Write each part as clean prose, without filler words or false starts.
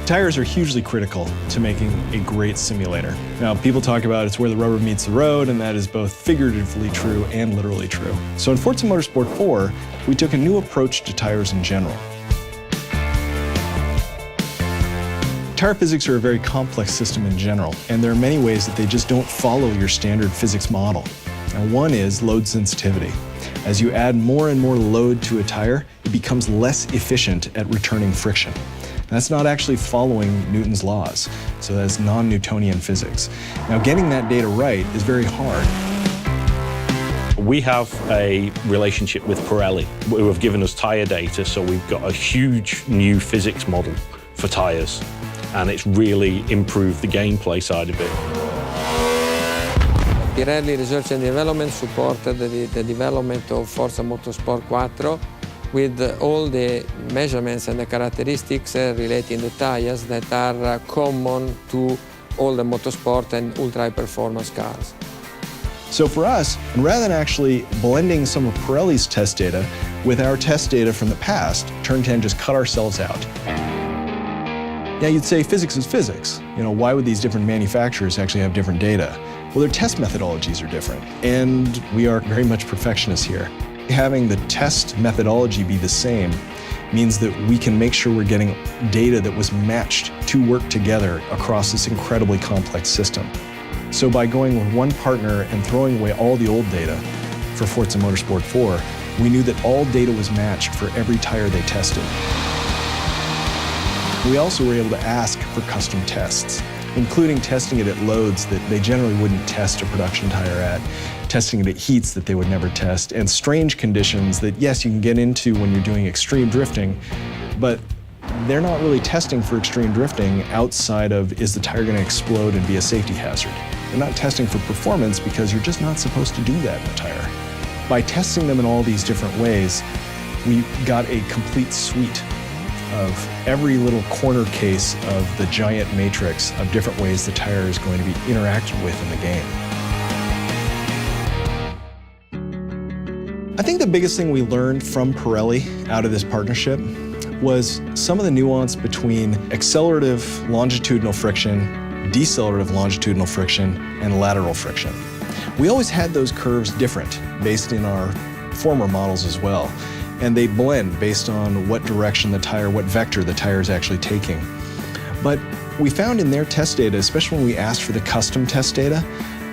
Tires are hugely critical to making a great simulator. Now, people talk about it's where the rubber meets the road, and that is both figuratively true and literally true. So in Forza Motorsport 4, we took a new approach to tires in general. Tire physics are a very complex system in general, and there are many ways that they just don't follow your standard physics model. Now, one is load sensitivity. As you add more and more load to a tire, it becomes less efficient at returning friction. That's not actually following Newton's laws, so that's non-Newtonian physics. Now, getting that data right is very hard. We have a relationship with Pirelli, who have given us tire data, so we've got a huge new physics model for tires, and it's really improved the gameplay side of it. Pirelli Research and Development supported the development of Forza Motorsport 4 with all the measurements and the characteristics relating to tires that are common to all the motorsport and ultra-high performance cars. So for us, rather than actually blending some of Pirelli's test data with our test data from the past, Turn 10 just cut ourselves out. Now you'd say physics is physics. Why would these different manufacturers actually have different data? Well, their test methodologies are different, and we are very much perfectionists here. Having the test methodology be the same means that we can make sure we're getting data that was matched to work together across this incredibly complex system. So by going with one partner and throwing away all the old data for Forza Motorsport 4, we knew that all data was matched for every tire they tested. We also were able to ask for custom tests, including testing it at loads that they generally wouldn't test a production tire at, testing it at heats that they would never test, and strange conditions that, yes, you can get into when you're doing extreme drifting, but they're not really testing for extreme drifting outside of, is the tire going to explode and be a safety hazard? They're not testing for performance because you're just not supposed to do that in a tire. By testing them in all these different ways, we got a complete suite of every little corner case of the giant matrix of different ways the tire is going to be interacted with in the game. I think the biggest thing we learned from Pirelli out of this partnership was some of the nuance between accelerative longitudinal friction, decelerative longitudinal friction, and lateral friction. We always had those curves different based in our former models as well, and they blend based on what direction the tire, what vector the tire is actually taking. But we found in their test data, especially when we asked for the custom test data,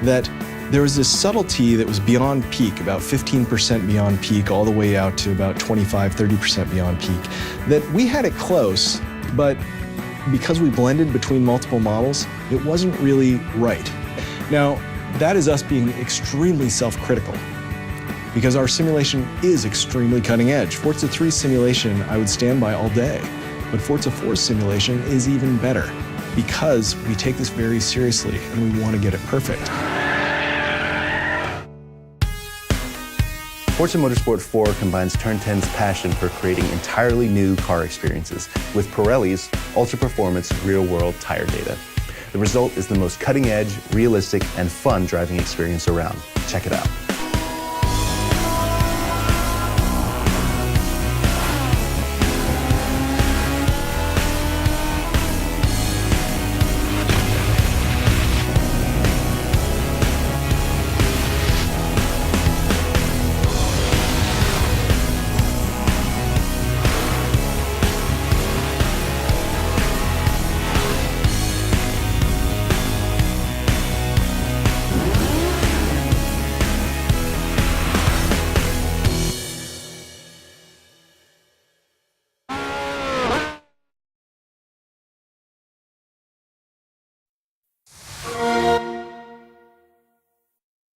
that there was this subtlety that was beyond peak, about 15% beyond peak, all the way out to about 25–30% beyond peak, that we had it close, but because we blended between multiple models, it wasn't really right. Now, that is us being extremely self-critical, because our simulation is extremely cutting edge. Forza 3 simulation I would stand by all day, but Forza 4 simulation is even better because we take this very seriously and we want to get it perfect. Forza Motorsport 4 combines Turn 10's passion for creating entirely new car experiences with Pirelli's ultra-performance real-world tire data. The result is the most cutting-edge, realistic, and fun driving experience around. Check it out.